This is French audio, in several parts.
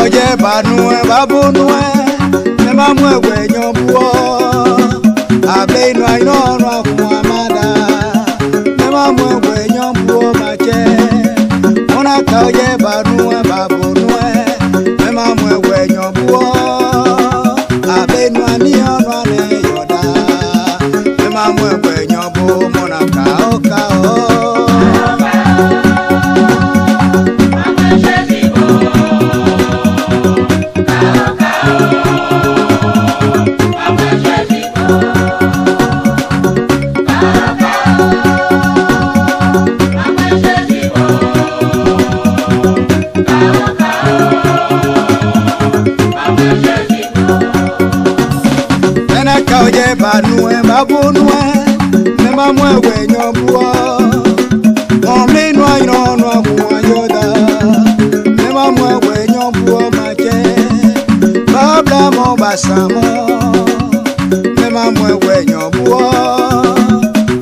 Oye banue babunue ne mamwe wenyo buo abe no ino no kumamada ne mamwe wenyo buo mache ona ka oye banue babunue ne mamwe wenyo buo abe no ani ono ne yoda ne mamwe wenyo buo mona ka oka o Oye banue babunue ne mamwe wenyo buo omli no ino no kuayoda ne mamwe wenyo buo mache babla mo basamo ne mamwe wenyo buo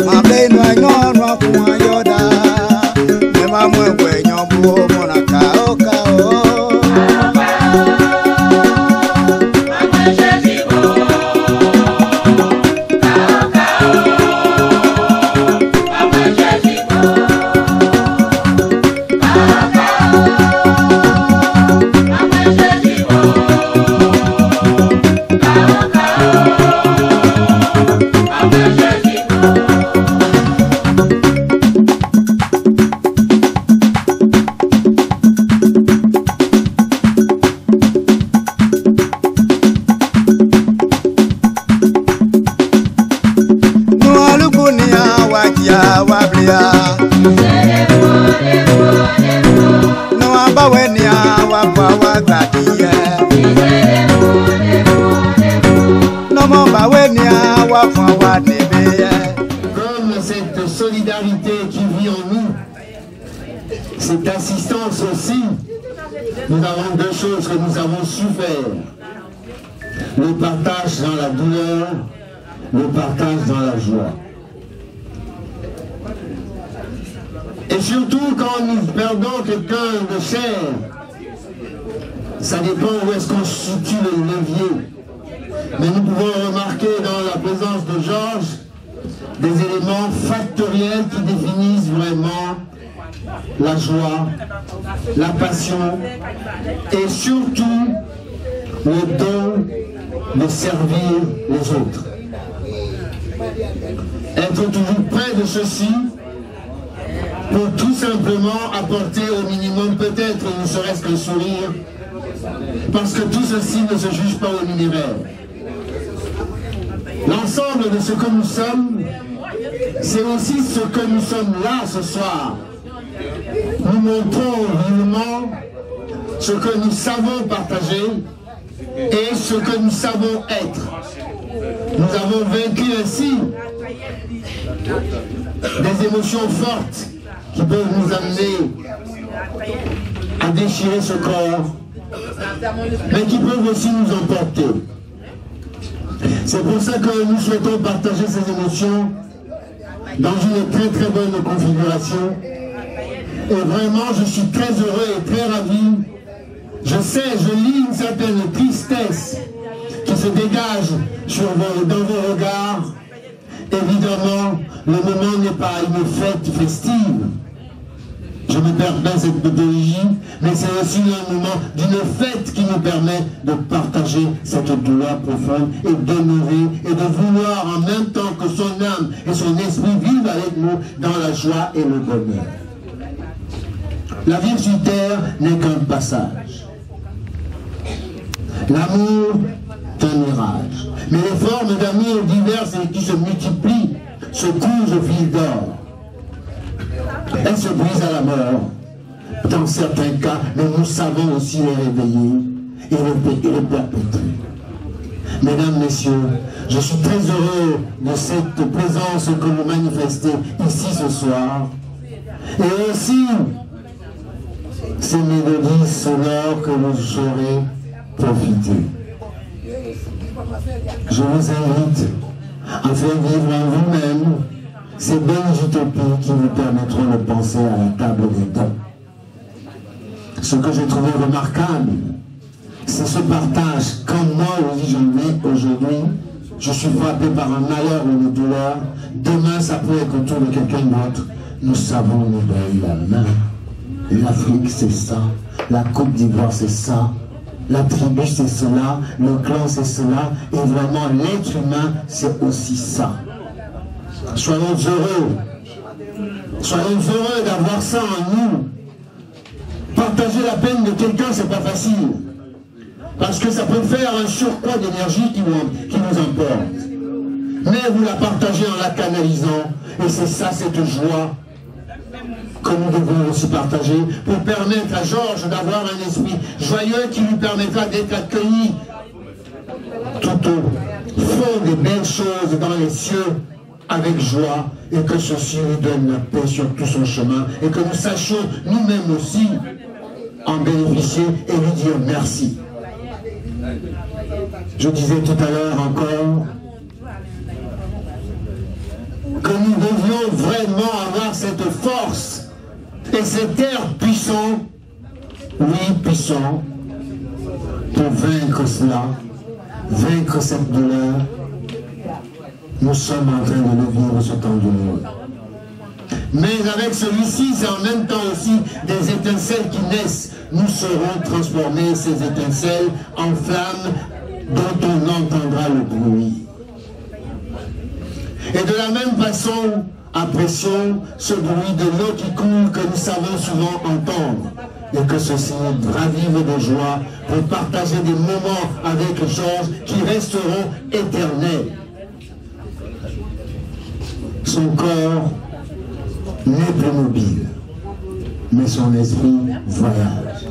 mable no ino no kuayoda ne mamwe wenyo buo mona kao kao Comme cette solidarité qui vit en nous, cette assistance aussi, nous avons deux choses que nous avons su faire. Le partage dans la douleur, le partage dans la joie. Et surtout quand nous perdons quelqu'un de cher, ça dépend où est-ce qu'on situe le levier. Mais nous pouvons remarquer dans la présence de Georges des éléments factoriels qui définissent vraiment la joie, la passion et surtout le don de servir les autres. Être toujours près de ceci pour tout simplement apporter au minimum peut-être ne serait-ce qu'un sourire, parce que tout ceci ne se juge pas au numéraire. L'ensemble de ce que nous sommes, c'est aussi ce que nous sommes là ce soir. Nous montrons vivement ce que nous savons partager et ce que nous savons être. Nous avons vaincu ainsi des émotions fortes qui peuvent nous amener à déchirer ce corps, mais qui peuvent aussi nous emporter. C'est pour ça que nous souhaitons partager ces émotions dans une très très bonne configuration. Et vraiment, je suis très heureux et très ravi. Je sais, je lis une certaine tristesse qui se dégage dans vos regards. Évidemment, le moment n'est pas une fête festive. Je me permets cette pédagogie, mais c'est aussi un moment d'une fête qui nous permet de partager cette douleur profonde et d'honorer et de vouloir en même temps que son âme et son esprit vivent avec nous dans la joie et le bonheur. La vie sur terre n'est qu'un passage. L'amour est un mirage. Mais les formes d'amour diverses et qui se multiplient se couche au fil d'or. Elle se brise à la mort. Dans certains cas, mais nous savons aussi les réveiller et les perpétrer. Mesdames, Messieurs, je suis très heureux de cette présence que vous manifestez ici ce soir. Et aussi, ces mélodies sonores que vous saurez profiter. Je vous invite à faire vivre en vous-même ces belles utopies qui vous permettront de penser à la table des dons. Ce que j'ai trouvé remarquable, c'est ce partage. Quand moi aussi j'en ai aujourd'hui, je suis frappé par un malheur ou une douleur. Demain, ça peut être autour de quelqu'un d'autre. Nous savons nous donner la main. L'Afrique, c'est ça. La Côte d'Ivoire, c'est ça. La tribu, c'est cela. Le clan, c'est cela. Et vraiment, l'être humain, c'est aussi ça. Soyons heureux. Soyons heureux d'avoir ça en nous. Partager la peine de quelqu'un, c'est pas facile. Parce que ça peut faire un surcroît d'énergie qui nous emporte. Mais vous la partagez en la canalisant. Et c'est ça, cette joie que nous devons aussi partager pour permettre à Georges d'avoir un esprit joyeux qui lui permettra d'être accueilli tout au fond des belles choses dans les cieux avec joie, et que ceci lui donne la paix sur tout son chemin et que nous sachions nous-mêmes aussi en bénéficier et lui dire merci. Je disais tout à l'heure encore que nous devions vraiment avoir cette force et cet air puissant, oui puissant, pour vaincre cela, vaincre cette douleur. Nous sommes en train de le vivre ce temps douloureux. Mais avec celui-ci, c'est en même temps aussi des étincelles qui naissent. Nous serons transformés, ces étincelles, en flammes dont on entendra le bruit. Et de la même façon, apprécions ce bruit de l'eau qui coule que nous savons souvent entendre. Et que ceci ravive de joie pour partager des moments avec Georges qui resteront éternels. Son corps n'est plus mobile, mais son esprit voyage.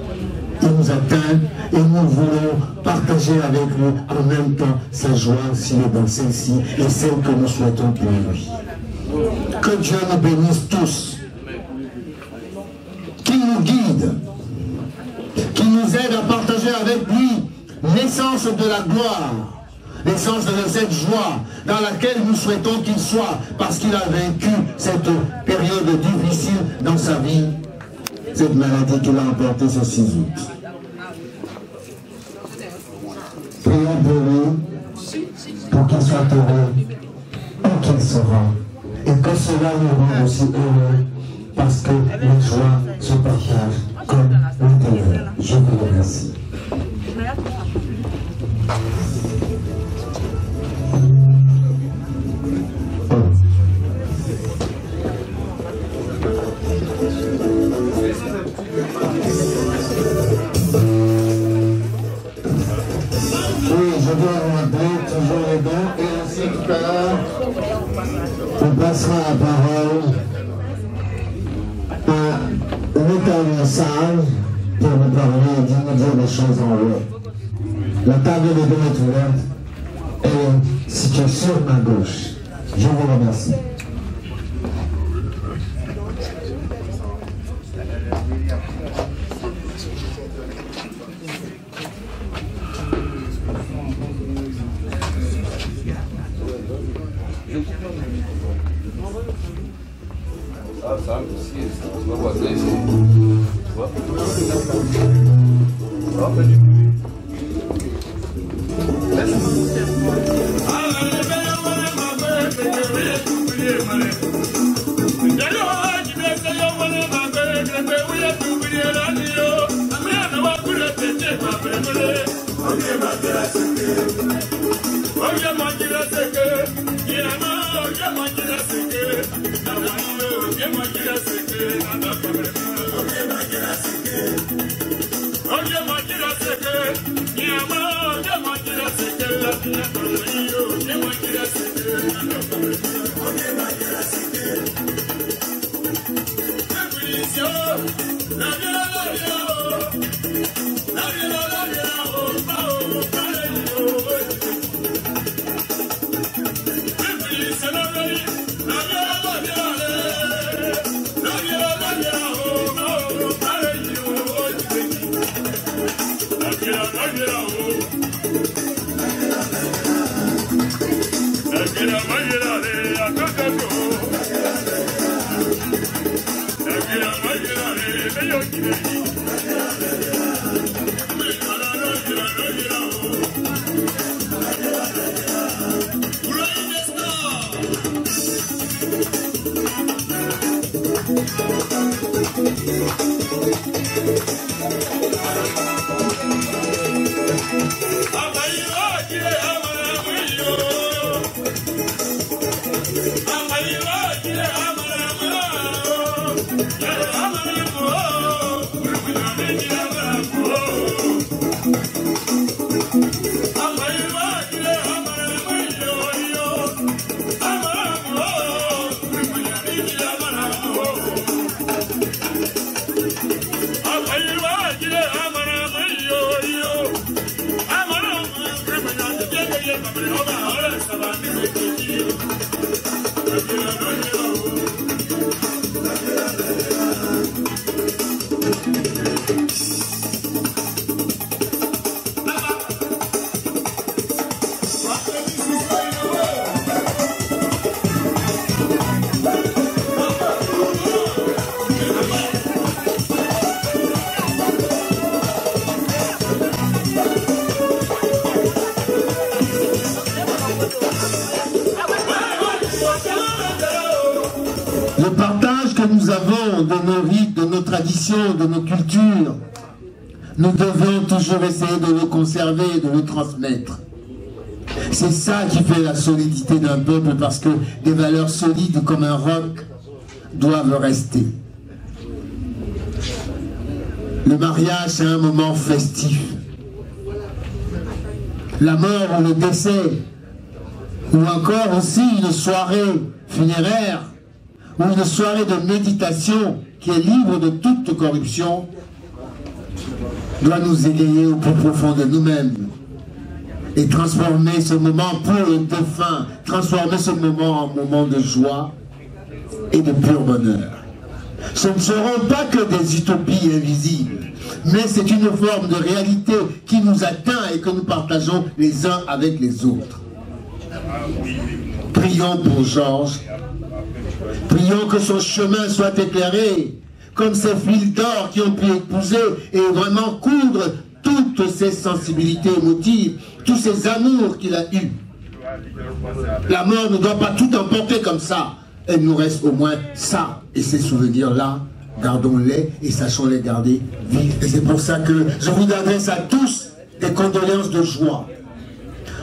Il nous atteint et nous voulons partager avec lui en même temps sa joie s'il est dans celle-ci et celle que nous souhaitons pour lui. Que Dieu nous bénisse tous, qu'il nous guide, qu'il nous aide à partager avec lui l'essence de la gloire, l'essence de cette joie dans laquelle nous souhaitons qu'il soit, parce qu'il a vaincu cette période difficile dans sa vie, cette maladie qu'il a emportée ce 6 août. Prions pour lui, pour qu'il soit heureux, où qu'il sera, et que cela nous rend aussi heureux, parce que les joies se partagent comme l'intérieur. Je vous remercie. Je dois vous rappeler toujours les dons et ainsi tout à l'heure, on passera la parole à l'état sage pour nous parler et nous dire des choses en haut. La table de dons est ouverte et située sur ma gauche. Je vous remercie. Okay, Le partage que nous avons de nos rites, de nos traditions, de nos cultures, nous devons toujours essayer de le conserver, de le transmettre. C'est ça qui fait la solidité d'un peuple, parce que des valeurs solides comme un roc doivent rester. Le mariage, c'est un moment festif. La mort ou le décès, ou encore aussi une soirée funéraire, ou une soirée de méditation qui est libre de toute corruption, doit nous égayer au plus profond de nous-mêmes et transformer ce moment pour le défunt, transformer ce moment en moment de joie et de pur bonheur. Ce ne seront pas que des utopies invisibles, mais c'est une forme de réalité qui nous atteint et que nous partageons les uns avec les autres. Prions pour Georges. Prions que son chemin soit éclairé, comme ces fils d'or qui ont pu épouser et vraiment coudre toutes ces sensibilités émotives, tous ces amours qu'il a eus. La mort ne doit pas tout emporter comme ça. Il nous reste au moins ça. Et ces souvenirs-là, gardons-les et sachons les garder vifs. Et c'est pour ça que je vous adresse à tous des condoléances de joie.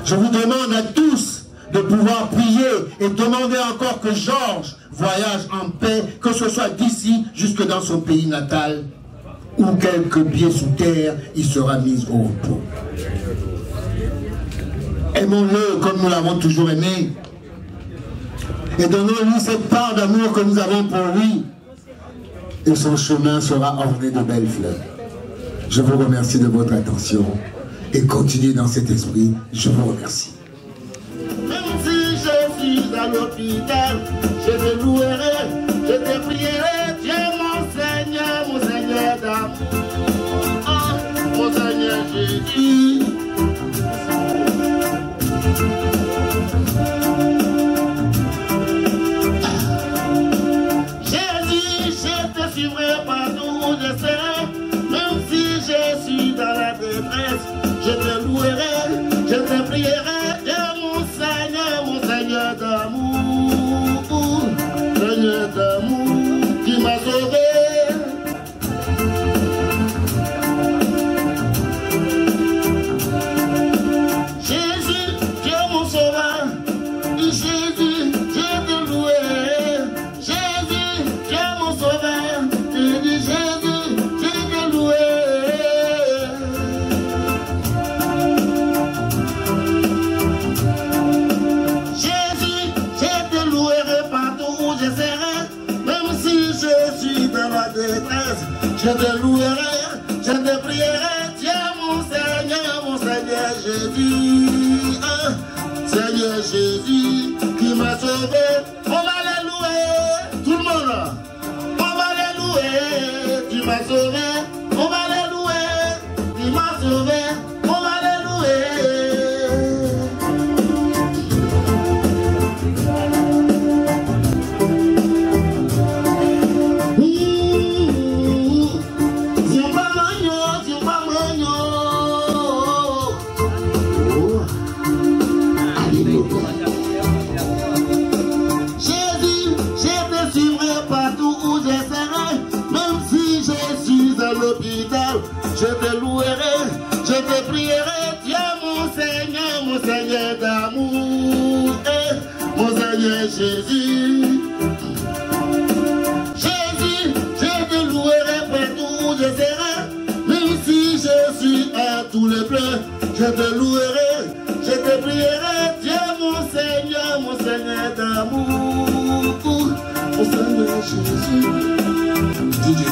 Je vous demande à tous de pouvoir prier et demander encore que Georges voyage en paix, que ce soit d'ici jusque dans son pays natal, où quelques pieds sous terre, il sera mis au repos. Aimons-le comme nous l'avons toujours aimé, et donnons-lui cette part d'amour que nous avons pour lui, et son chemin sera orné de belles fleurs. Je vous remercie de votre attention, et continuez dans cet esprit. Je vous remercie. À l'hôpital, je te louerai, je te prierai, Dieu mon Seigneur d'amour, oh, mon Seigneur Jésus. Jésus, je te suivrai partout où je serai, même si je suis dans la détresse, je te louerai, je te prierai, Dieu mon Seigneur d'amour, Seigneur détresse. Je te louerai, je te prierai, tiens mon Seigneur Jésus. Seigneur Jésus qui m'a sauvé, on va le louer, tout le monde. On va le louer, tu m'as sauvé, on va le louer, tu m'as sauvé, on va le louer. Je te louerai, je te prierai, tiens mon Seigneur d'amour, mon Seigneur Jésus. Jésus, je te louerai partout où je serai, même si je suis à tous les pleurs. Je te louerai, je te prierai, tiens mon Seigneur d'amour, mon Seigneur Jésus. DJ.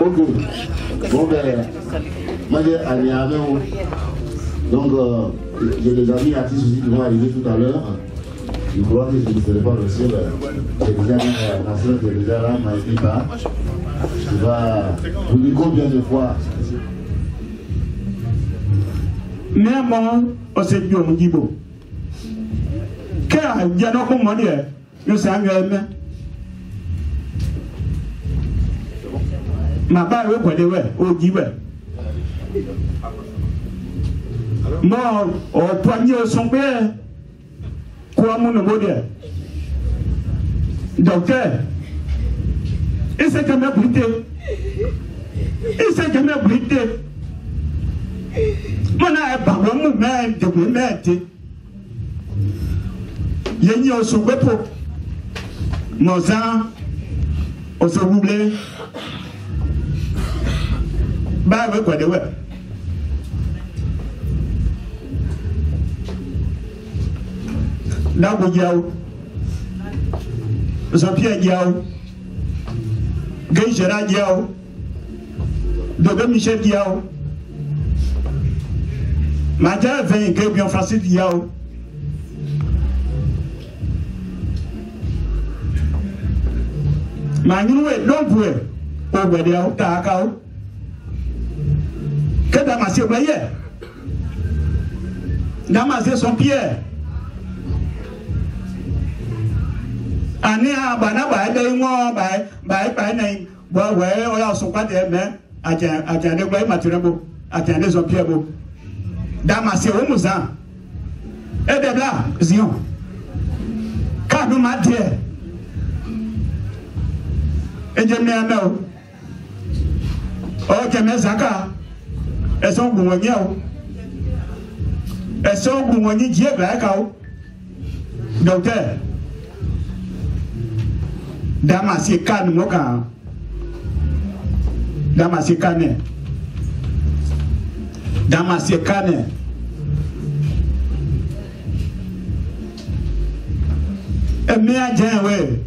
Ok. Bon, ben, moi j'ai allé avec vous. Donc, j'ai des amis artistes aussi qui vont arriver tout à l'heure. Je crois que je ne serai pas le seul. J'ai déjà ma soeur qui est déjà là, ma équipe. Je vais vous dire combien de fois. Mais moi, on s'est dit au Moudibo. Car il y a un peu de temps, je sais que ma part est pour les ouais, au Dibé. Moi, au poignet au son père, quoi mon modèle. Docteur, et c'est quand même brité. Et c'est quand même brité. Mon a pas vraiment même de me mettre. Yeni au son bepo. Mozan, au son doublé. Bah, ouais, quoi de ouais. Là, Diao, Jean-Pierre Diao, Guy Gérard Diao, Dodo Michel Diao, Madame Guy Bien-Francis Diao, Manuel Lompoué, au Bédiao, Takao, que Damasé Obaye, Damasé son Pierre. Ani a bana ba de mo ba nei bo we o ya so pa de me atia de gba maturebo atia de so piebo Damasé o muza e de bla zion ka no ma de e je me amel o ke me zaka e so gun wonye o e so gun wonye je gba ka o docteur Damasé Kane Moka Damasé Kane Damasé Kane et mea djen ouais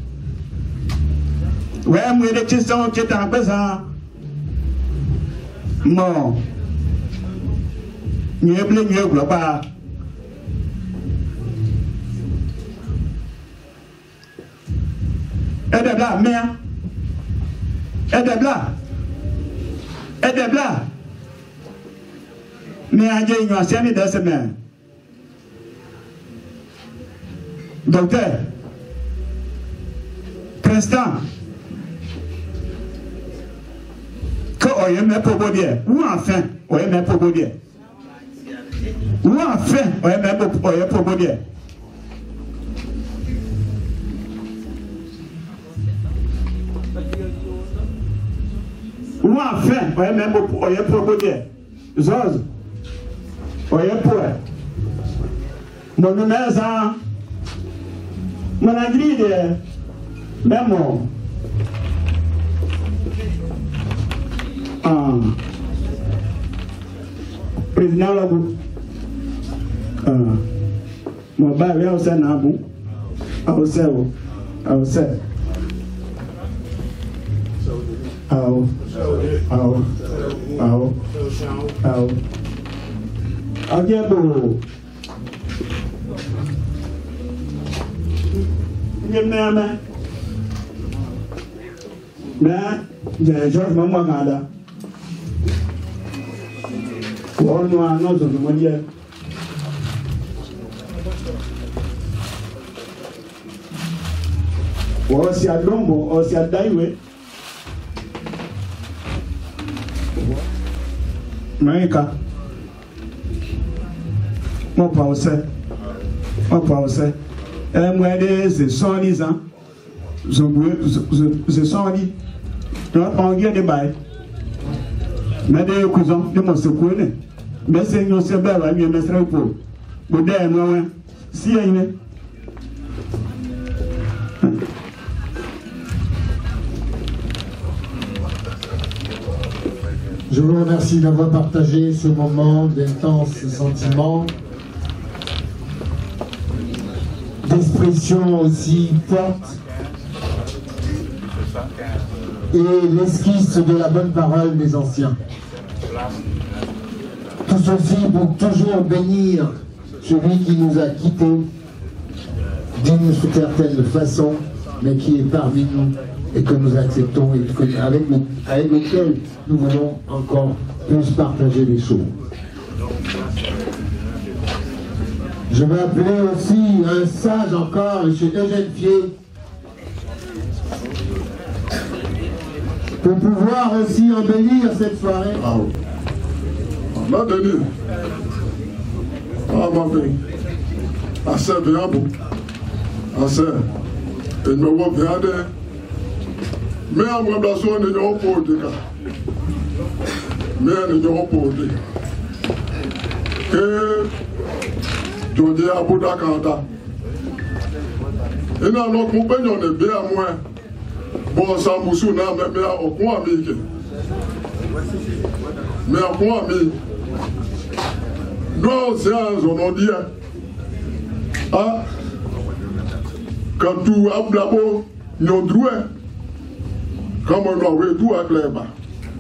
moi les petits sont qui t'en pesant non mieux blé mieux global et de là, mère. Et de là. Et de là. Mais à Dieu, il y a un série de semaines. Docteur. Président. Que on y met pour dire. Ou enfin, on y met pour dire. Ou enfin, on y met pour dire. Ou enfin, on est même proposé. Zose, on est pour. Mon numéro, mon agri de même. Président Lagou. Mon bail est au Sénat. Au Sénat. Au Sénat. Agiabo. Nyememe. Ben, George Mamangada. Pour nous, à nos autres, ou si à Lombo, ou si à Daïwe. Maïka. Mon pause. Mon pause. Et moi, c'est 110 ans. Je 110. On vient de bail. Mais des cousins, de mon secours. Mais c'est une seule belle, mais c'est un peu. Vous dites, moi, si il y a une. Je vous remercie d'avoir partagé ce moment d'intenses sentiments, d'expression aussi forte et l'esquisse de la bonne parole des anciens. Tout ceci pour toujours bénir celui qui nous a quittés d'une certaine façon, mais qui est parmi nous et que nous acceptons et avec lequel nous voulons encore plus partager les choses. Je vais appeler aussi un sage encore, M. Eugène Fier, pour pouvoir aussi embellir cette soirée. Ah oui. Là, Denis. Ah, ma fille. Assez bien, bon. Assez. Et me voit bien, mais en me plaçant, nous n'avons pas de cas. Mais nous n'avons pas de que je dis à Bouddha Kanta. Et dans notre compagnie, on est bien moins. Bon, ça moussou, mais au point ami. Mais au point ami. Nous, c'est un zone, dit. Ah, quand tout a blabo, nous droit. Comme on doit voir tout à clair.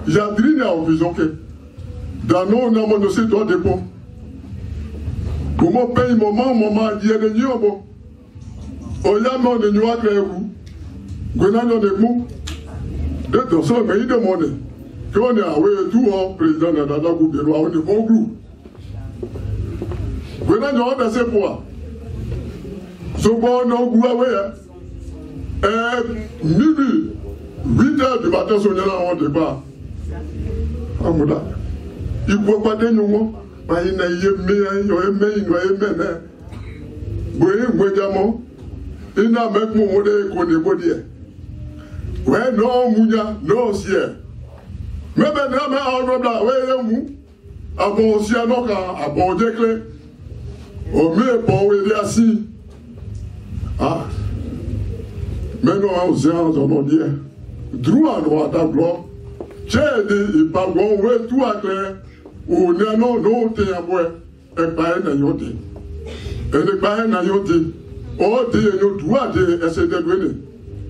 J'ai dit à vision que dans nos noms, nous sommes des dépôts. Pour mon pays, moment, il y a des niobos. Au Yaman de New Claire, Grenade de Mou, de toute façon, il demande qu'on est à tout en président de la Gouvernement au niveau groupe. Grenade de ses poids. Ce bon nom, Gouvernement, et midi, 8h du matin, on est là en débat. Amoula, il ne faut pas de nous. Il n'y a il n'a même pas de connaître. Ouais, non, Mounia, non, si. Mais maintenant, on va ouais, avant aussi, à bon déclin. Au mieux, pour aider assis. Ah. Maintenant, on s'est en dit. Droit, droit, d'abord. J'ai dit, il parle, ouais, tout à clair. Ou non, non, t'es à moi. Et pas un ayote. Et pas un ayote. Oh, t'es un droit de essayer de venir.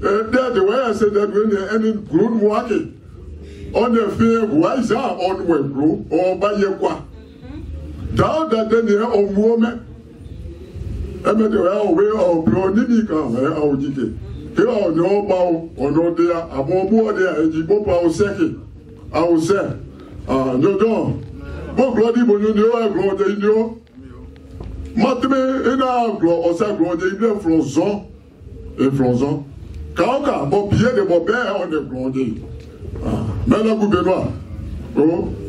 Et de ouais, essayer de venir, et une grande moitié. On a fait, ouais, ça, on va gros, on va y quoi. Dans la dernière, on mourrait. Et maintenant, on va en prendre quand même, on dit que. Et on n'a pas, on a dit, à mon bout, on dit, bon, pas au sec. À au sec. Ah, non. Bon, Glody, bon, nous avons Glody, nous. Maintenant, il y a Glody, il y a Flonzon. Et Flonzon. Quand on a bon pied de mon père, on est Glody. Mais le gouvernement,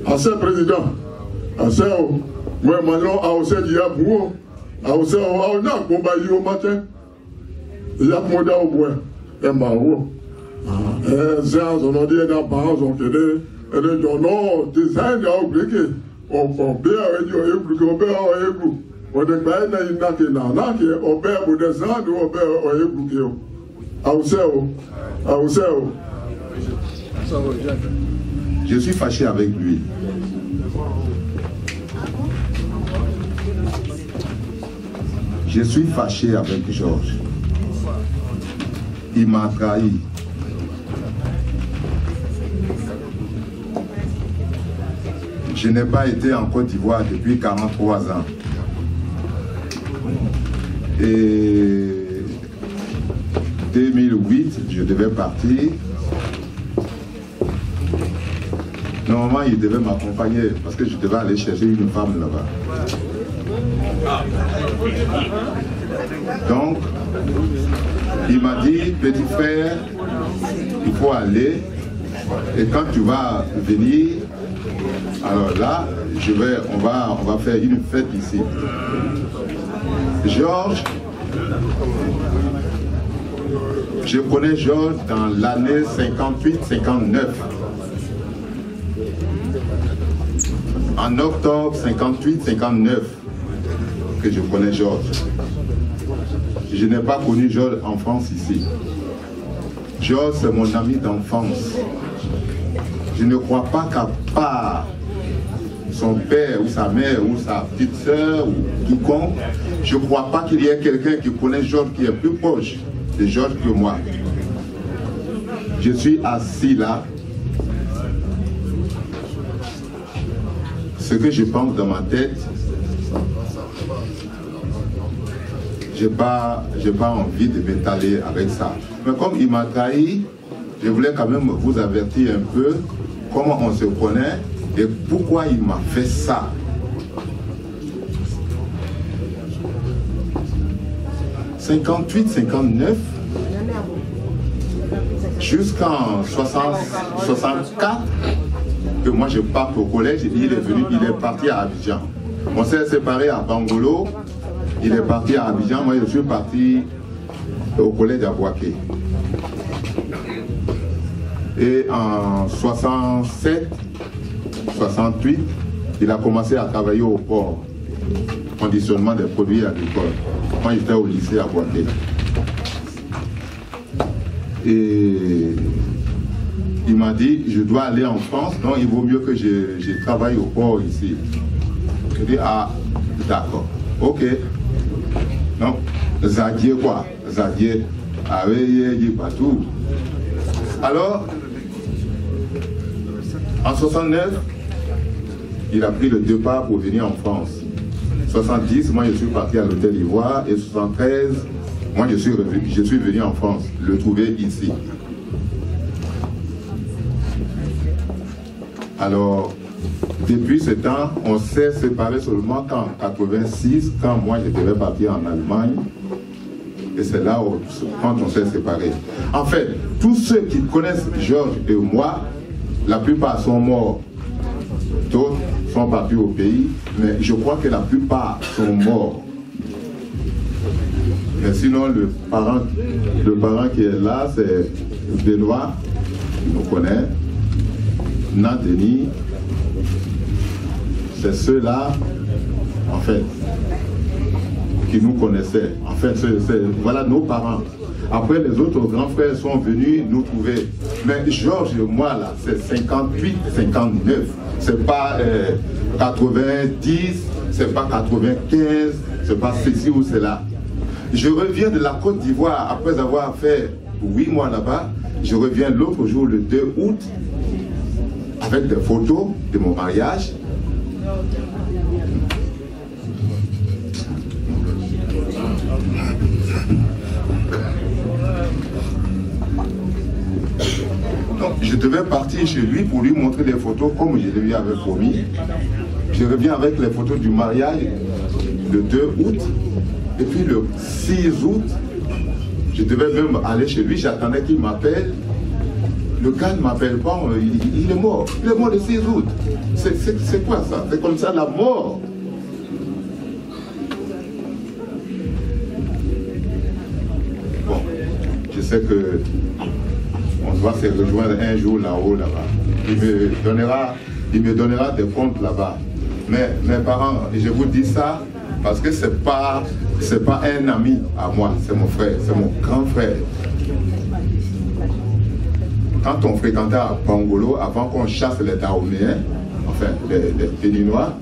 assez président, assez, moi, maintenant, à aussi, il y a beaucoup, à aussi, on a combattu au matin. Il y a beaucoup au bois. Et Maro. Et c'est un zone, on dit, il y a pas un zone qui est, et les gens, non, design, il y a oublié. On peut avec eux, on peut avec eux. On est pas une nake na nake, on peut vous descendre, on peut avec eux. Je suis fâché avec lui. Je suis fâché avec Georges. Il m'a trahi. Je n'ai pas été en Côte d'Ivoire depuis 43 ans. Et 2008, je devais partir. Normalement, il devait m'accompagner parce que je devais aller chercher une femme là-bas. Donc, il m'a dit, petit frère, il faut aller. Et quand tu vas venir, alors là, on va faire une fête ici. Georges, je connais Georges dans l'année 58-59. En octobre 58-59 que je connais Georges. Je n'ai pas connu Georges en France ici. Georges, c'est mon ami d'enfance. Je ne crois pas qu'à part son père ou sa mère ou sa petite soeur ou quiconque, je ne crois pas qu'il y ait quelqu'un qui connaît Georges qui est plus proche de Georges que moi. je suis assis là. Ce que je pense dans ma tête, j'ai pas envie de m'étaler avec ça. Mais comme il m'a trahi, je voulais quand même vous avertir un peu comment on se connaît et pourquoi il m'a fait ça. « 58, 59, jusqu'en 64, que moi je parte au collège, il est parti à Abidjan. On s'est séparés à Bangolo, il est parti à Abidjan, moi je suis parti au collège à Boaké. Et en 67, 68, il a commencé à travailler au port, conditionnement des produits agricoles. Quand il était au lycée à Boaké. Et il m'a dit, je dois aller en France, donc il vaut mieux que je travaille au port ici. Je dis, ah, d'accord, ok. Non, Zadier quoi? Zadier, ah oui, il dit pas tout. Alors, en 69, il a pris le départ pour venir en France. 70, moi je suis parti à l'hôtel Ivoire, et 73, moi je suis venu en France, le trouver ici. Alors, depuis ce temps, on s'est séparés seulement qu'en 86, quand moi je devais partir en Allemagne, et c'est là où, quand on s'est séparés. En fait, tous ceux qui connaissent Georges et moi, la plupart sont morts. D'autres sont partis au pays, mais je crois que la plupart sont morts. Mais sinon, le parent qui est là, c'est Benoît, qui nous connaît, Denis, c'est ceux-là, en fait, qui nous connaissaient. En fait, voilà nos parents. Après, les autres grands frères sont venus nous trouver. Mais Georges et moi, là, c'est 58, 59. C'est pas 90, c'est pas 95, c'est pas ceci ou cela. Je reviens de la Côte d'Ivoire après avoir fait 8 mois là-bas. Je reviens l'autre jour, le 2 août, avec des photos de mon mariage. Donc, je devais partir chez lui pour lui montrer des photos comme je lui avais promis. Je reviens avec les photos du mariage le 2 août. Et puis le 6 août, je devais même aller chez lui. J'attendais qu'il m'appelle. Le gars ne m'appelle pas. Il est mort. Il est mort le 6 août. C'est quoi ça? C'est comme ça la mort. Bon, je sais que on doit se rejoindre un jour là-haut, là-bas. Il me donnera des comptes là-bas. Mais mes parents, je vous dis ça parce que c'est pas un ami à moi, c'est mon frère, c'est mon grand frère. Quand on fréquentait à Bangolo, avant qu'on chasse les Dahoméens, enfin les Béninois,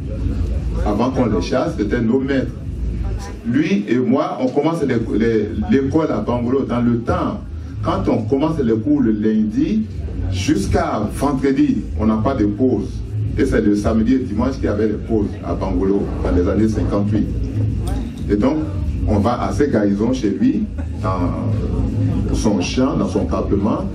avant qu'on les chasse, c'était nos maîtres. Lui et moi, on commence l'école à Bangolo dans le temps. Quand on commence les cours le lundi, jusqu'à vendredi, on n'a pas de pause. Et c'est le samedi et dimanche qu'il y avait des pauses à Bangolo, dans les années 58. Et donc, on va à Ségaïzon chez lui, dans son champ, dans son campement.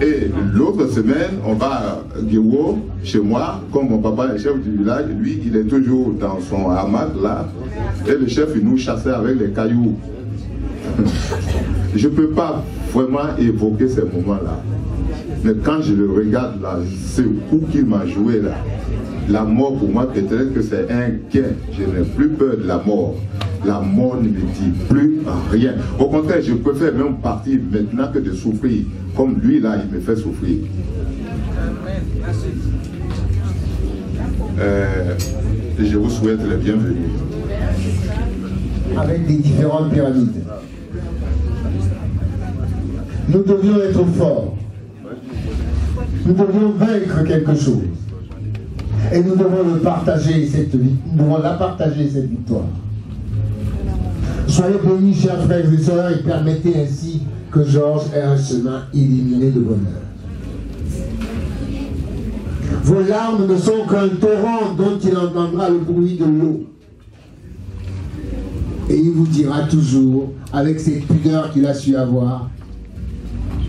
Et l'autre semaine, on va à Guéwo, chez moi, comme mon papa est chef du village, lui, il est toujours dans son hamac là. Et le chef, il nous chassait avec les cailloux. Je ne peux pas vraiment évoquer ces moments-là. Mais quand je le regarde là, ce coup qu'il m'a joué là, la mort pour moi, peut-être que c'est un gain. Je n'ai plus peur de la mort. La mort ne me dit plus rien. Au contraire, je préfère même partir maintenant que de souffrir. Comme lui là, il me fait souffrir. Je vous souhaite le bienvenu. Avec des différentes pyramides. Nous devions être forts. Nous devions vaincre quelque chose. Et nous devons le partager, nous devons la partager, cette victoire. Soyez bénis, chers frères et sœurs, et permettez ainsi que Georges ait un chemin illuminé de bonheur. Vos larmes ne sont qu'un torrent dont il entendra le bruit de l'eau. Et il vous dira toujours, avec cette pudeur qu'il a su avoir,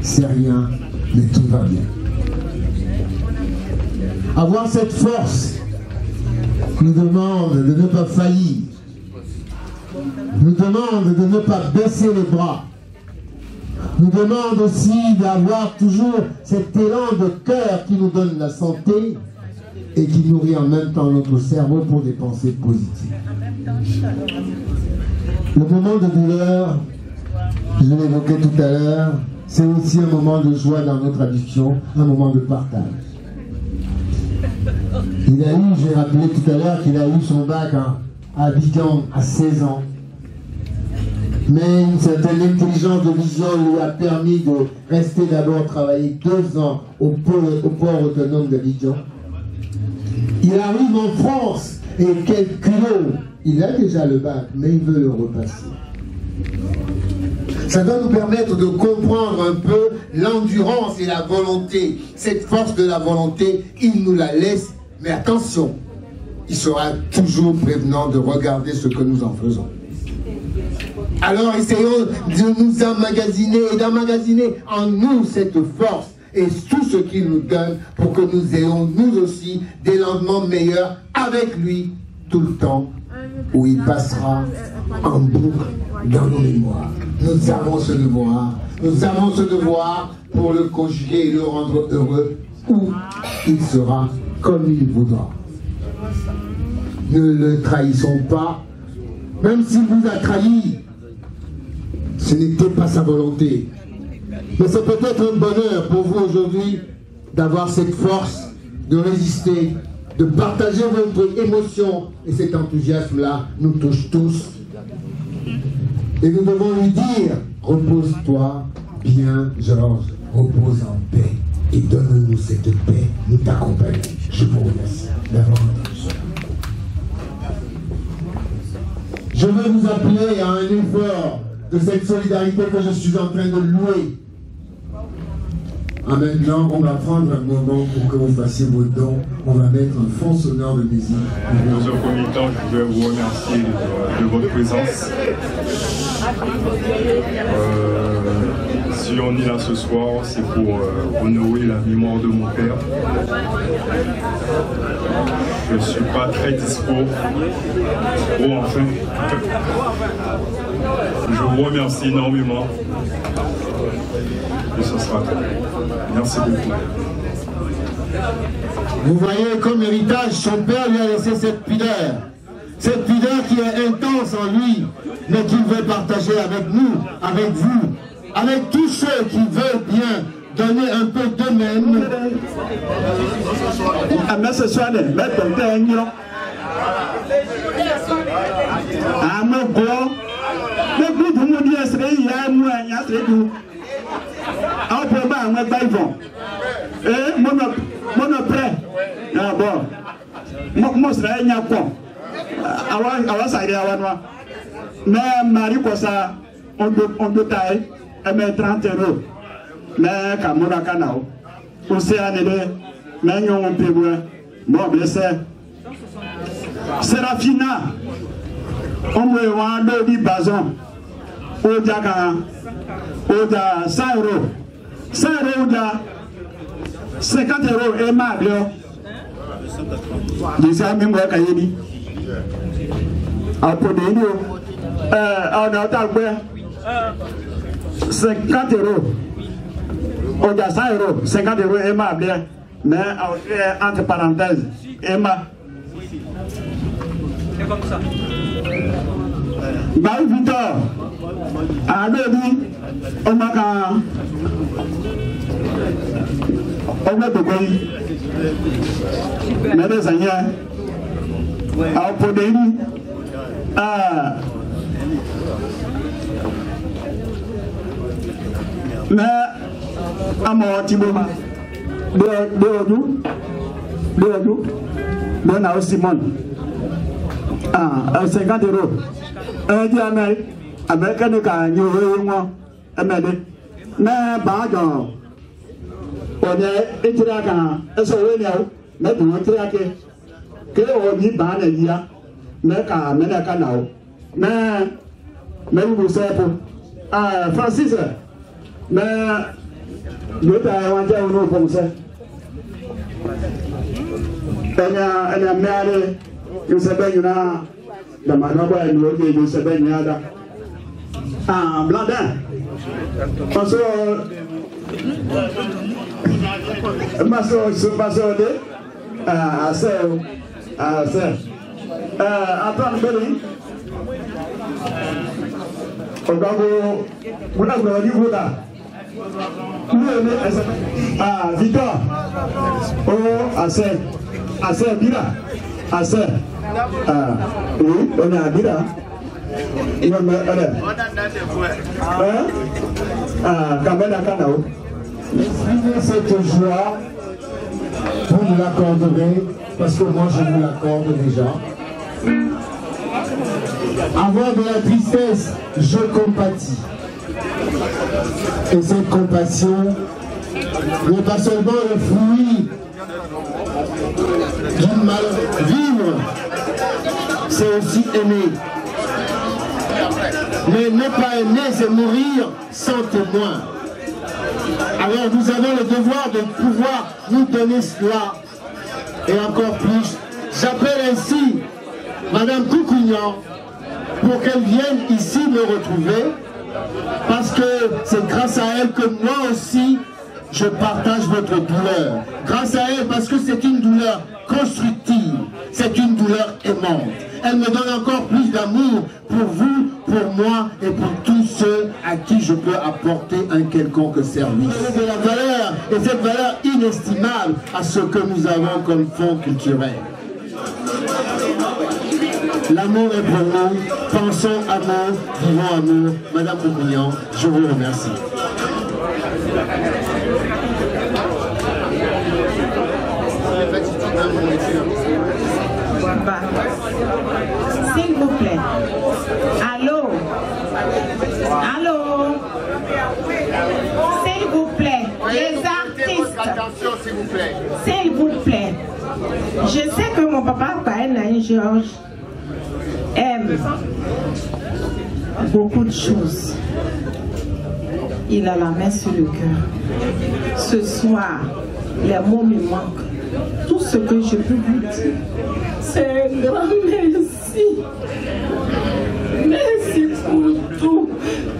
c'est rien, mais tout va bien. Avoir cette force nous demande de ne pas faillir, nous demande de ne pas baisser les bras, nous demande aussi d'avoir toujours cet élan de cœur qui nous donne la santé et qui nourrit en même temps notre cerveau pour des pensées positives. Le moment de douleur, je l'évoquais tout à l'heure, c'est aussi un moment de joie dans notre addiction, un moment de partage. Il a eu, j'ai rappelé tout à l'heure qu'il a eu son bac à Abidjan à 16 ans. Mais une certaine intelligence de vision lui a permis de rester d'abord travailler 2 ans au port autonome d'Abidjan. Il arrive en France et quel culot! Il a déjà le bac, mais il veut le repasser. Ça doit nous permettre de comprendre un peu l'endurance et la volonté. Cette force de la volonté, il nous la laisse, mais attention, il sera toujours prévenant de regarder ce que nous en faisons. Alors essayons de nous emmagasiner et d'emmagasiner en nous cette force et tout ce qu'il nous donne pour que nous ayons nous aussi des lendemains meilleurs avec lui tout le temps où il passera en boucle dans nos mémoires. Nous avons ce devoir pour le conjuguer et le rendre heureux où il sera comme il voudra. Ne le trahissons pas, même s'il vous a trahi. Ce n'était pas sa volonté. Mais c'est peut-être un bonheur pour vous aujourd'hui d'avoir cette force de résister, de partager votre émotion. Et cet enthousiasme-là nous touche tous. Et nous devons lui dire, repose-toi bien, Georges, repose en paix. Et donne-nous cette paix, nous t'accompagnons. Je vous remercie d'avoir entendu. Je veux vous appeler à un effort de cette solidarité que je suis en train de louer. Maintenant, on va prendre un moment pour que vous fassiez vos dons. On va mettre un fond sonore de musique. Dans un premier temps, je voudrais vous remercier de votre présence. Si on est là ce soir, c'est pour honorer la mémoire de mon père. Je ne suis pas très dispo. Oh, enfin. Je vous remercie énormément. Et ce sera tout. Merci beaucoup. Vous voyez, comme héritage, son père lui a laissé cette pudeur. Cette pudeur qui est intense en lui, mais qu'il veut partager avec nous, avec vous, avec tous ceux qui veulent bien donner un peu d'eux-mêmes. Mais Marie Kosa, on doit tailler, elle met 30 €. Mais Kamura Kanao, on s'est annulé, mais on peut voir, bon blessé. Serafina, on me voit de bazon, au Diaga, au da 100 €. 100 € ou da 50 € et ma bio. Déjà, même moi, Kayeni. Après, on a 50 €. On a 100 €. 50 € et ma bien. Mais entre parenthèses, Emma. C'est comme ça. Bah, Victor. On m'a mais des années à Podéni mais à mon Tiboma de na Simon 50 €. Un diamant américain qui a eu moi MD mais bagan on est étiraka eso wenyo mais on étiraka que on y bana dia mais ka mena kanao mais vous savez ah Francis mais yo ta wante ono pomse ena mare yo sabanyuna da manaba no de yo sabanyada ah blandin parce maso de ah c'est attends beli ogago mona go di buda ah Victor oh assez bira assez oui on a bira il va me Kamena Kanao. Exprimez cette joie, vous me l'accorderez, parce que moi je vous l'accorde déjà. Avoir de la tristesse, je compatis. Et cette compassion n'est pas seulement le fruit d'une mal-vivre, c'est aussi aimer. Mais ne pas aimer, c'est mourir sans témoin. Alors nous avons le devoir de pouvoir nous donner cela. Et encore plus, j'appelle ainsi Madame Koukouignan pour qu'elle vienne ici me retrouver. Parce que c'est grâce à elle que moi aussi, je partage votre douleur. Grâce à elle, parce que c'est une douleur constructive, c'est une douleur aimante. Elle me donne encore plus d'amour pour vous, pour moi et pour tous ceux à qui je peux apporter un quelconque service. De la valeur, et cette valeur inestimable à ce que nous avons comme fonds culturel. L'amour est pour nous, pensons amour, vivons amour. Madame Koukouignan, je vous remercie. S'il vous plaît. Allô? Allô? S'il vous plaît. Les artistes. Attention, s'il vous plaît. S'il vous plaît. Je sais que mon papa, Paël Georges, aime beaucoup de choses. Il a la main sur le cœur. Ce soir, les mots me manquent. Tout ce que je peux vous dire, c'est un grand merci. Merci pour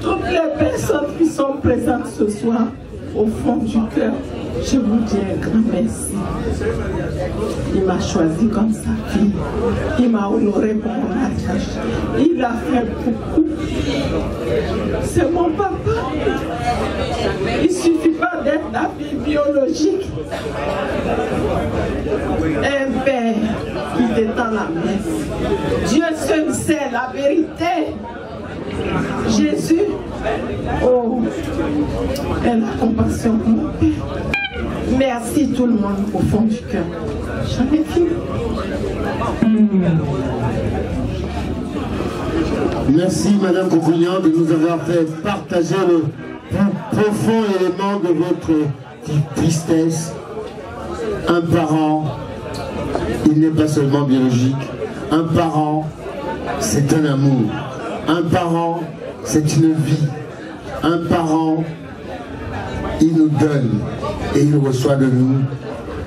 toutes les personnes qui sont présentes ce soir. Au fond du cœur, je vous dis un grand merci. Il m'a choisi comme sa fille. Il m'a honoré pour mon mariage. Il a fait beaucoup. C'est mon papa. Il ne suffit pas d'être la fille biologique. Un père qui détend la messe. Dieu seul sait la vérité. Jésus, oh, elle a compassion pour mon père. Merci tout le monde au fond du cœur. J'en ai fini. Merci Madame Koukouignan de nous avoir fait partager le plus profond élément de votre tristesse. Un parent, il n'est pas seulement biologique. Un parent, c'est un amour. Un parent, c'est une vie. Un parent, il nous donne et il reçoit de nous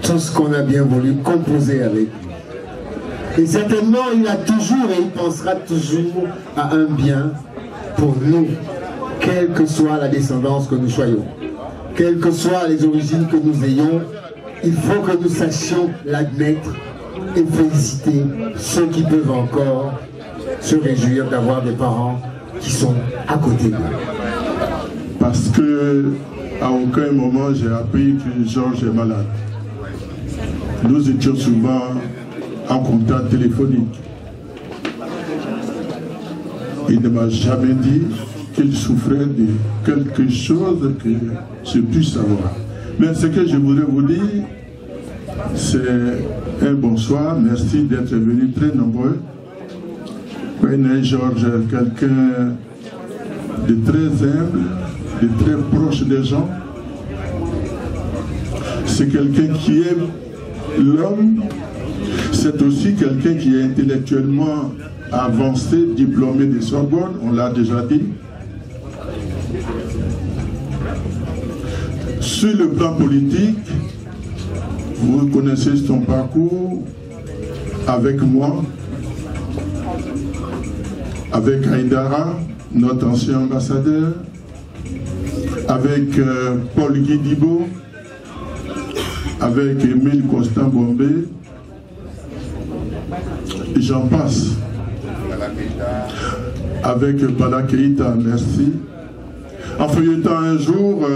tout ce qu'on a bien voulu composer avec. Et certainement, il a toujours et il pensera toujours à un bien pour nous, quelle que soit la descendance que nous soyons, quelles que soient les origines que nous ayons, il faut que nous sachions l'admettre et féliciter ceux qui peuvent encore se réjouir d'avoir des parents qui sont à côté de nous. Parce que à aucun moment j'ai appris que Georges est malade. Nous étions souvent en contact téléphonique. Il ne m'a jamais dit qu'il souffrait de quelque chose que je puisse savoir. Mais ce que je voudrais vous dire, c'est un bonsoir. Merci d'être venus très nombreux. Georges, quelqu'un de très humble, de très proche des gens. C'est quelqu'un qui aime l'homme. C'est aussi quelqu'un qui est intellectuellement avancé, diplômé de Sorbonne, on l'a déjà dit. Sur le plan politique, vous connaissez son parcours avec moi, avec Aïdara, notre ancien ambassadeur, avec Paul Guidibo, avec Émile Constant Bombé, j'en passe. Avec Bala Keïta, merci. En feuilletant un jour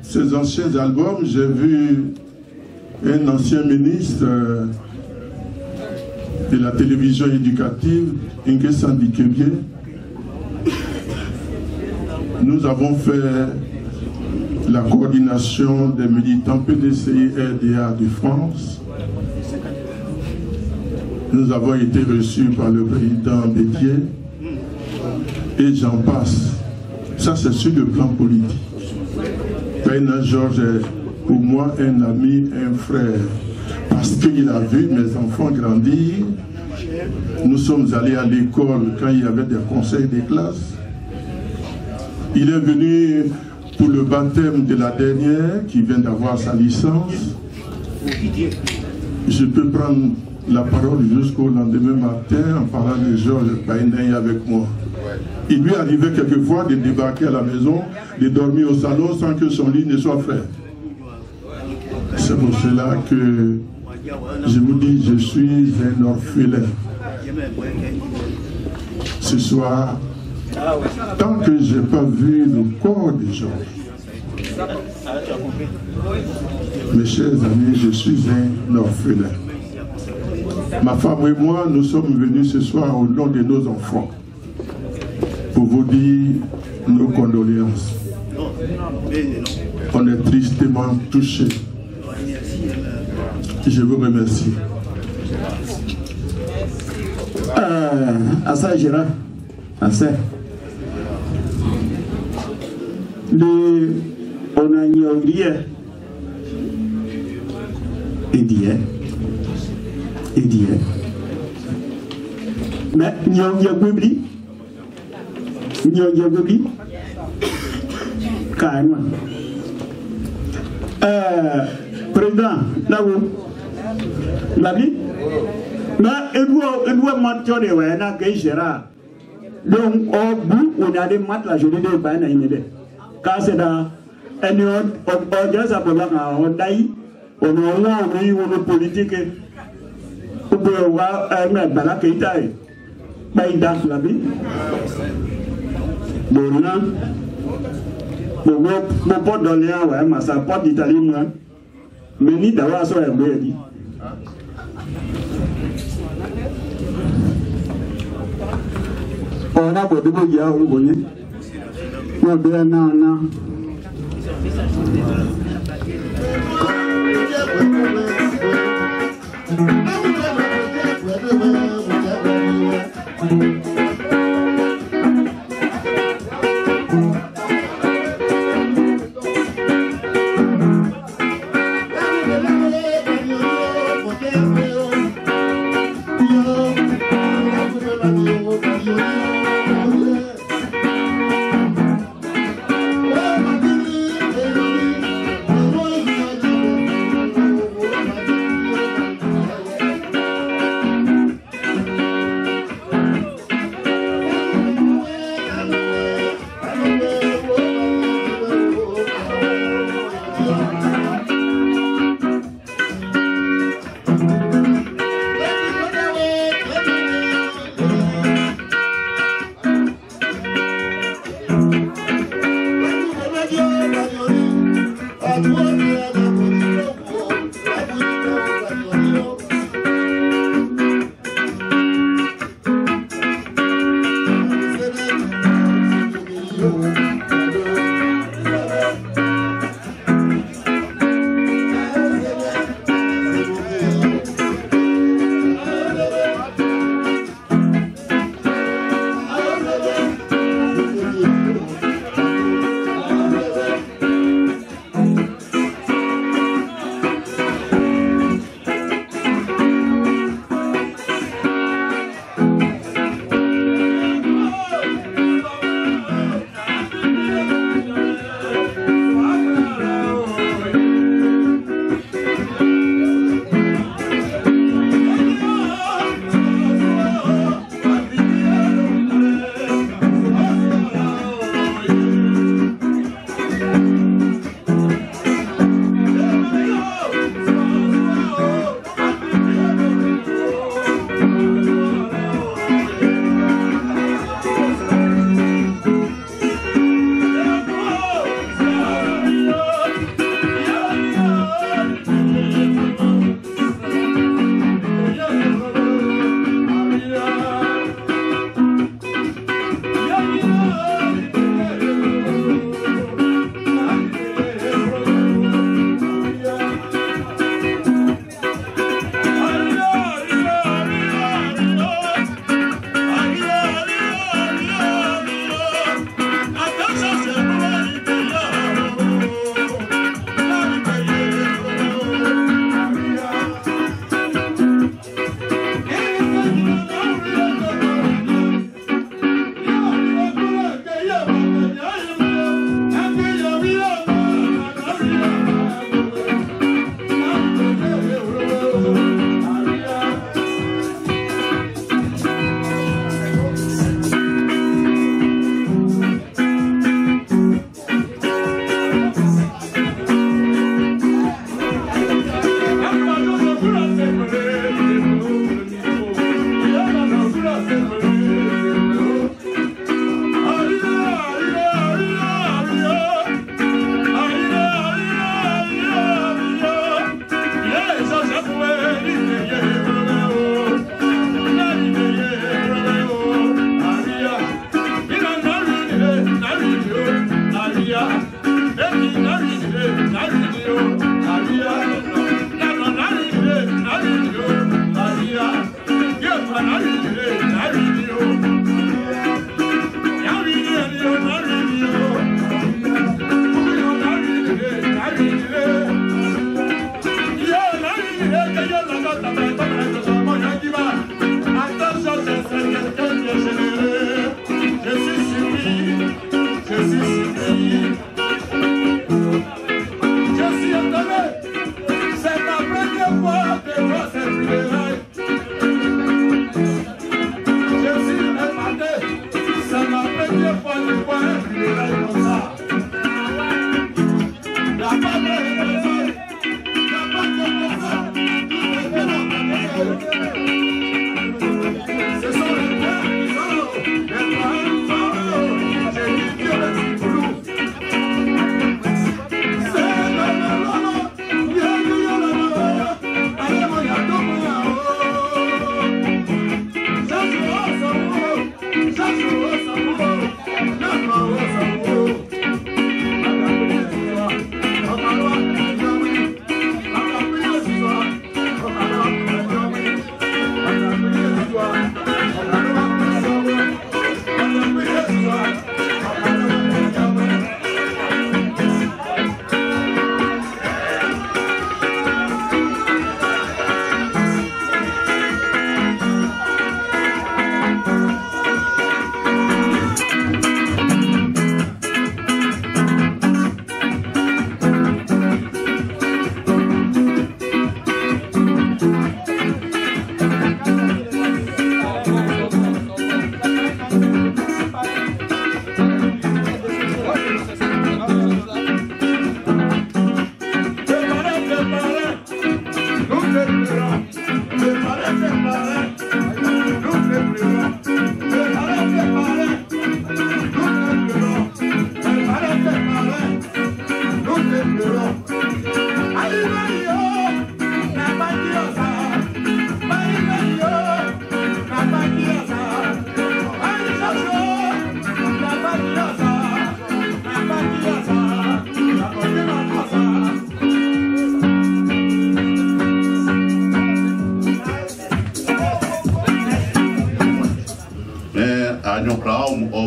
ces anciens albums, j'ai vu un ancien ministre de la télévision éducative, Inge Sandikebie. Nous avons fait la coordination des militants PDCI RDA de France. Nous avons été reçus par le président Bédier et j'en passe. Ça, c'est sur le plan politique. Paina Georges est pour moi un ami, un frère, parce qu'il a vu mes enfants grandir. Nous sommes allés à l'école quand il y avait des conseils de classe. Il est venu pour le baptême de la dernière qui vient d'avoir sa licence. Je peux prendre la parole jusqu'au lendemain matin en parlant de Georges Painey avec moi. Il lui arrivait quelquefois de débarquer à la maison, de dormir au salon sans que son lit ne soit fait. C'est pour cela que je vous dis, je suis un orphelin. Ce soir, tant que je n'ai pas vu le corps de Georges, mes chers amis, je suis un orphelin. Ma femme et moi, nous sommes venus ce soir au nom de nos enfants pour vous dire nos condoléances. On est tristement touchés. Je vous remercie. Asa Gérard, Asa. On a ignoré et dit. Mais nous avons oublié. Carrément. Président, là où la vie, mais il doit mentionner que Gérard. Donc, au bout, on a des maths la journée de Bain à Inédé. Car c'est dans un autre, ça peut être un daï, on a une politique. On peut voir un Bala Keïta. Il danse la vie. Bon, là, mon pote donné un sa porte d'Italie, moi. Mais ni d'avoir ça, elle m'a dit. On a pour de beaux gars, vous voyez. Non, bien, non.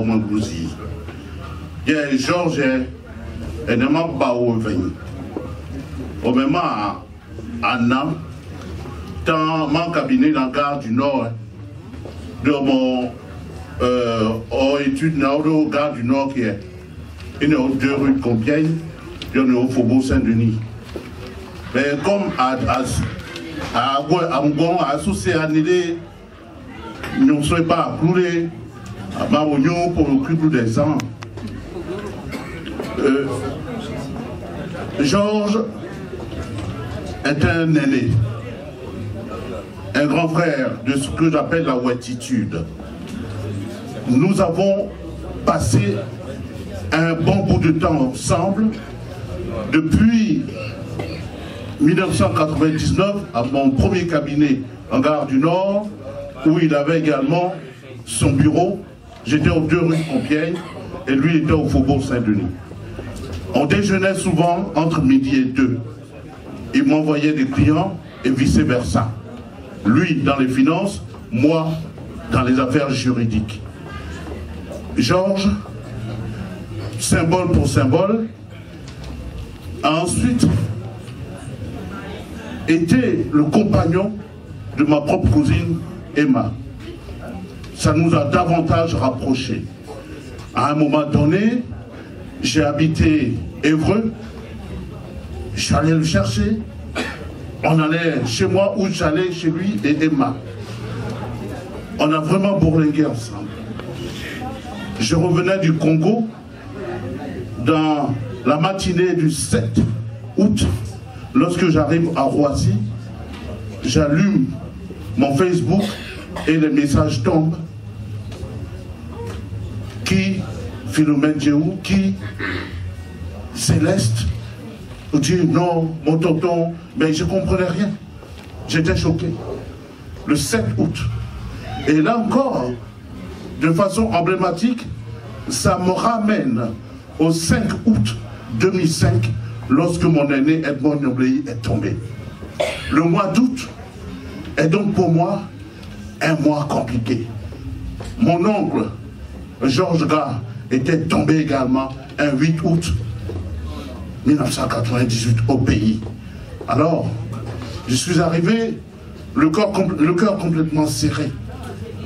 au Mangouzi. Il y a Georges et ne m'a pas revenu. Au même moment, Anna, dans mon cabinet dans la gare du Nord, de mon étude dans la gare du Nord qui est une autre 2 rue de Compiègne, il y en a au Faubourg Saint-Denis. Mais comme à associé à Nidé, nous ne sommes pas appelés à Marognon pour l'occuper des ans. Georges est un aîné, un grand frère de ce que j'appelle la ouatitude. Nous avons passé un bon bout de temps ensemble depuis 1999 à mon premier cabinet en gare du Nord, où il avait également son bureau. J'étais aux 2 rues de Compiègne et lui était au Faubourg Saint-Denis. On déjeunait souvent entre midi et 2. Il m'envoyait des clients et vice-versa. Lui dans les finances, moi dans les affaires juridiques. Georges, symbole pour symbole, a ensuite été le compagnon de ma propre cousine Emma. Ça nous a davantage rapprochés. À un moment donné, j'ai habité Évreux, j'allais le chercher, on allait chez moi ou j'allais chez lui et Emma. On a vraiment bourlingué ensemble. Je revenais du Congo dans la matinée du 7 août. Lorsque j'arrive à Roissy, j'allume mon Facebook et les messages tombent. Qui Philomène Djeou, qui Céleste, on dit non, mon tonton, mais je ne comprenais rien. J'étais choqué. Le 7 août. Et là encore, de façon emblématique, ça me ramène au 5 août 2005, lorsque mon aîné Edmond Nyoblei est tombé. Le mois d'août est donc pour moi un mois compliqué. Mon oncle, Georges Gars, était tombé également un 8 août 1998 au pays. Alors, je suis arrivé, le cœur complètement serré.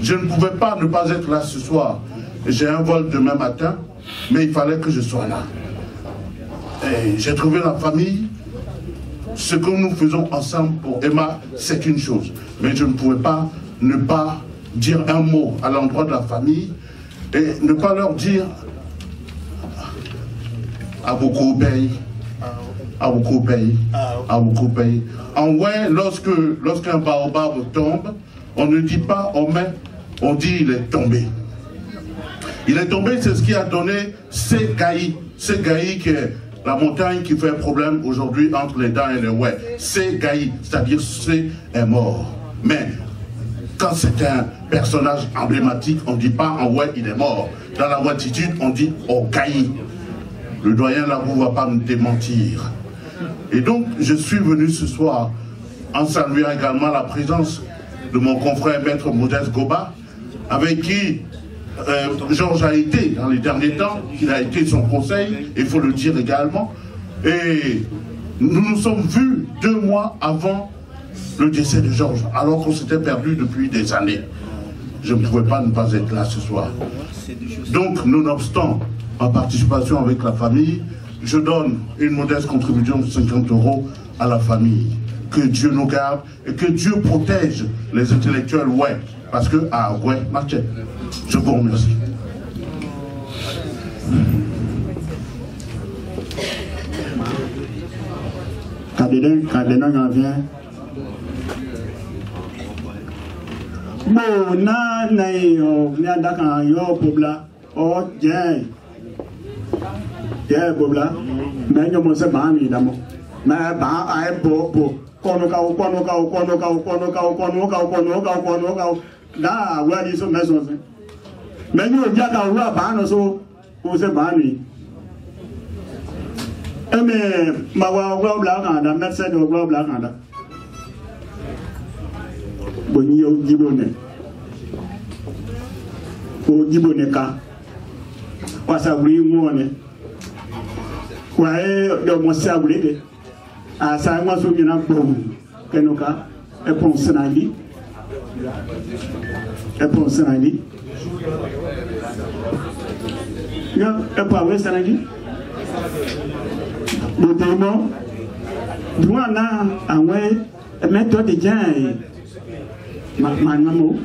Je ne pouvais pas ne pas être là ce soir. J'ai un vol demain matin, mais il fallait que je sois là. Et j'ai trouvé la famille. Ce que nous faisons ensemble pour Emma, c'est une chose. Mais je ne pouvais pas ne pas dire un mot à l'endroit de la famille et ne pas leur dire à beaucoup pays, à beaucoup pays, à beaucoup pays. En ouais, lorsqu'un baobab tombe, on ne dit pas on met, on dit il est tombé. Il est tombé, c'est ce qui a donné Segaï. Segaï qui est la montagne qui fait problème aujourd'hui entre les dents et les ouais. Segaï, c'est-à-dire c'est est mort. Mais quand c'est un personnage emblématique, on ne dit pas en ouais il est mort. Dans la ouatitude, on dit Okaï. Le doyen Labou ne va pas me démentir. Et donc, je suis venu ce soir en saluant également la présence de mon confrère maître Modeste Goba, avec qui Georges a été dans les derniers temps, qu'il a été son conseil, il faut le dire également. Et nous nous sommes vus 2 mois avant le décès de Georges, alors qu'on s'était perdu depuis des années. Je ne pouvais pas ne pas être là ce soir. Donc, nonobstant en participation avec la famille, je donne une modeste contribution de 50 € à la famille. Que Dieu nous garde et que Dieu protège les intellectuels, ouais. Parce que, ah ouais, Mathieu, je vous remercie. Kadena vient. Bon, na yo, ni adaka yo pobla, oh jeng. Yeah, pobla. Mais yo mo se ba mi damo. Mais ba ai bo. Kono ka. Da wa di so meso se. Mais yo ja ka wa ba no so ko se ba ni. Mais ma wa bla kan da médecin de wa bla kan da. Boni yo jibone. Ko jibone ka. wasabuli muone wae do mo sabuli de asa ngwa so mina gbo kenuka epon sanali ya epa we sanali botemo duana awe méthode de jai manamo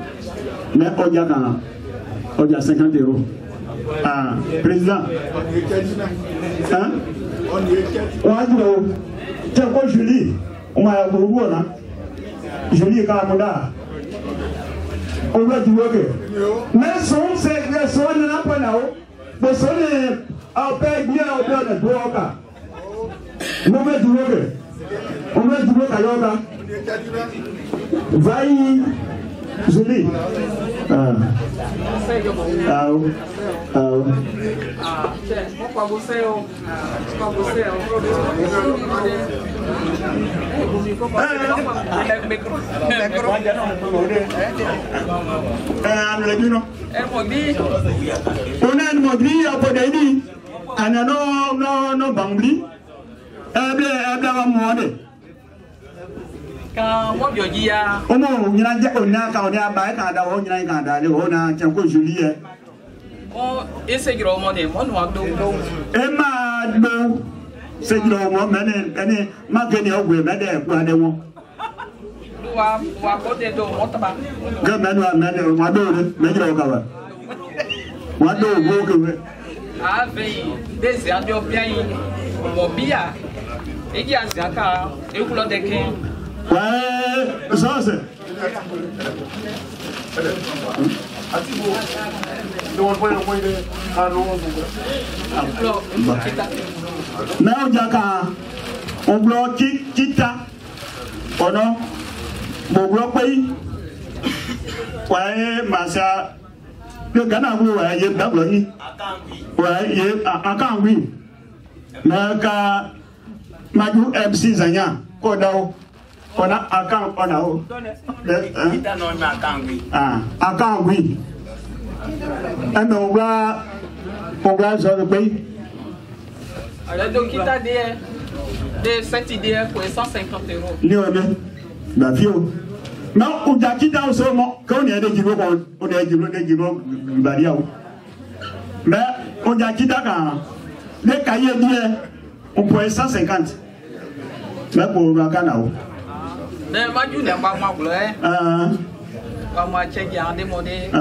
mais odia kana odia 50 €. Ah, président. Hein? On a dit, tiens, quoi, Julie? On m'a dit, là. Julie, Karamoda. On va dire, ok. Mais son, c'est que son n'est pas là-haut. Mais son est à paix bien au père de Boaka. On va dire, ok. On va dire, ok, Yoga. Vaille, Julie. Ah. Quand je dis à on a dit qu'on a quand on a bail quand on a quand on a tiens quoi Julie on essaie de remonter mon noir d'eau Emma do c'est du moment mais ma gagné au bout mais quoi de moi wa côté do mon tabac que mais moi do mais je regarde moi do go que avec des adios bien mobia et qui a ça et couleur de kin ouais ça c'est mais on dit qu'on bloque kita oh non mon bloc pays ouais massa le Ghana vous ouais il d'abord ni ouais il encore oui mais quand maju MC Zanya kodao on a account on a haut ah account oui et on va sur le pays donc il t'a de cette idée pour 150 €. Léoné la fio non on a quitté au moment quand on est des giro on est des giro baria mais on a quitté quand les cahiers bien on peut 150 mais pour la canao mais moi je n'aime pas moi bleu moi check y a demandé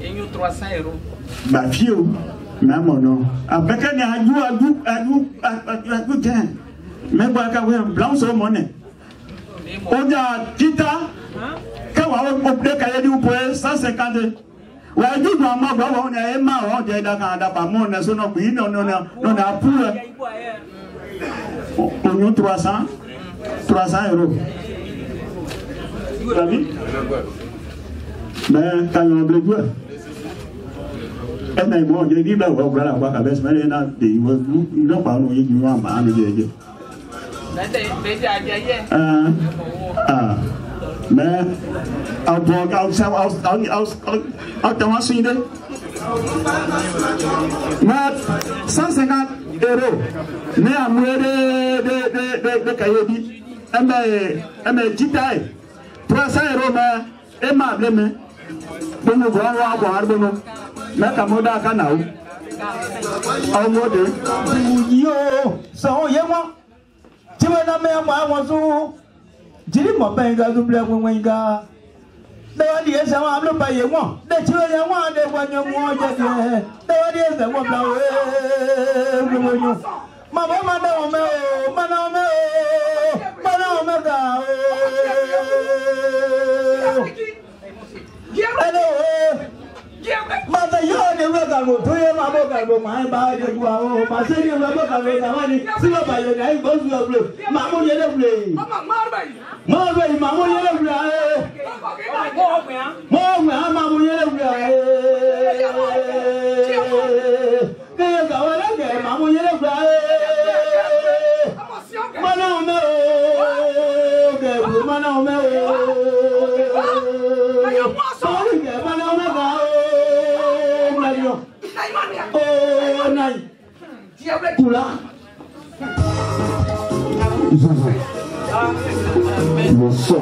et nous 300 €. Bah fio même non après quand il y a mais quoi quand on blanc sur monnaie on a quitté quand on a pris cahier du pour 150 ouais du doit moi on est marrant on est d'accord pas mon est sur nos pays non a pour on a 300 €. Mais quand on a besoin, et même moi, je dis là, voilà, quoi, avec ce maintenant, ils n'ont pas eu du moins à me dire. Mais, mais 150 €, mais à moi de cahiers, mais jitaille 300 €, mais et ma blême bon nous voir voir bon mais comme on a canal au mode yo so yemo ti we na me mo so jiri mo ben ga du ble wenga de wa die se wa lo ba ye won de ti we ye won de wa nyo mo je de wa die se wo bla we wo mama ma da o me o ma na o me o ma na o me ga hello mata yo de we ga go to ye ma bo ga go ma ba de gwa o ma se ni we bo ga go na wa ni si ba ba yo dai go su yo ble ma mo ye de ble ma mo ye de ble ma mo ye de ble ke ga wa la ke ma mo ye de ble mana o me o ke mana o me o Oula. Le son.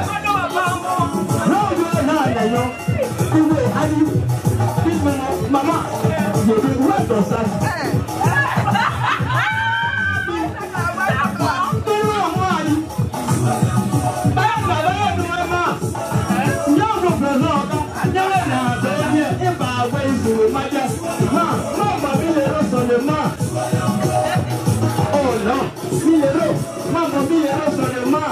I'm Maman, je vais voir ton sac. Oh non, 1000 euros, maman, 1000 euros seulement.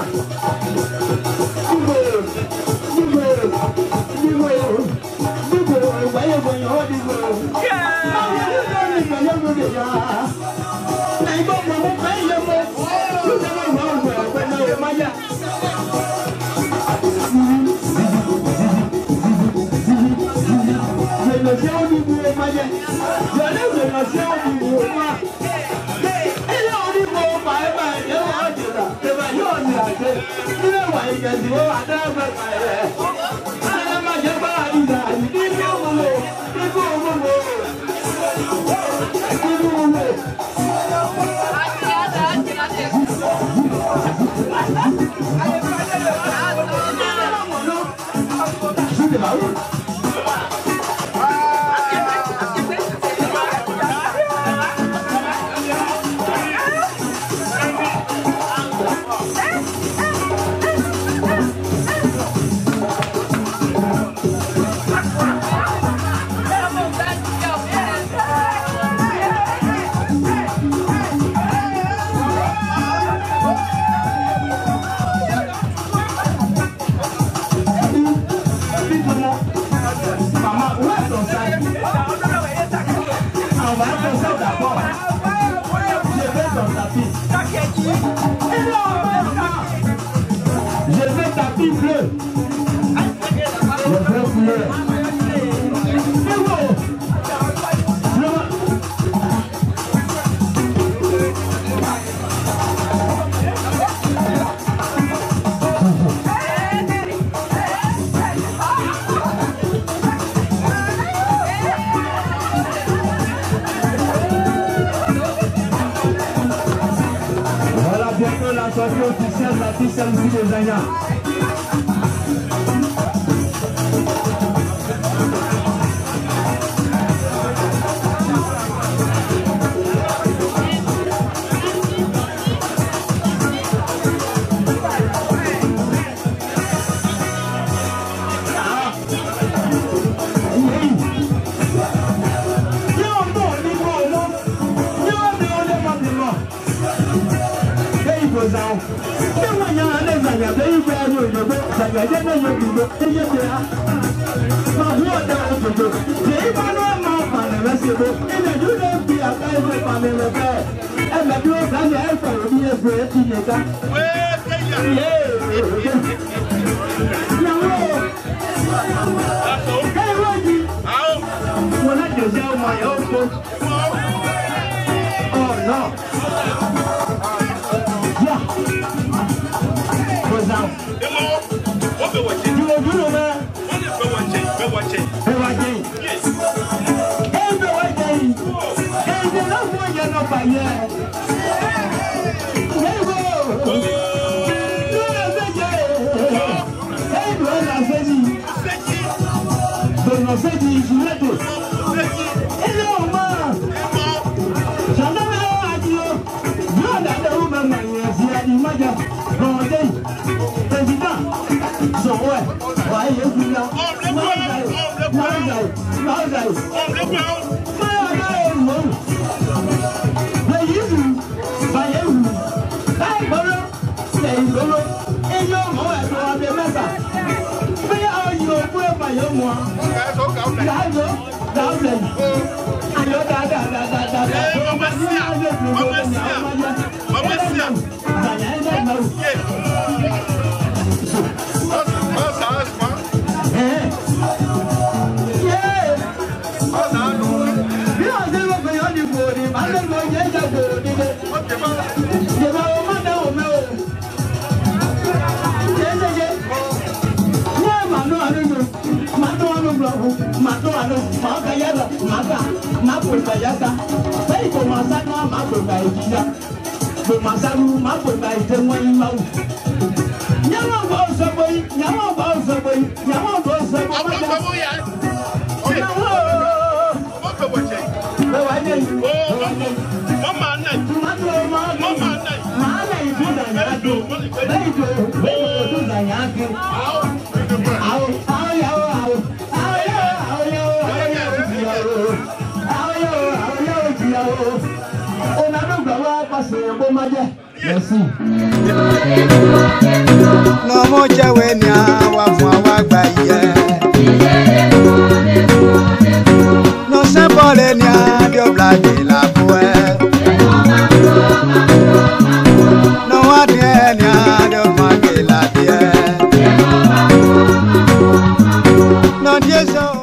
Nyama Merci. No mo jewe ni awa fún àwa gba iye. No symbole ni adio blade la poe. No adie ni adio mange la die. No dieso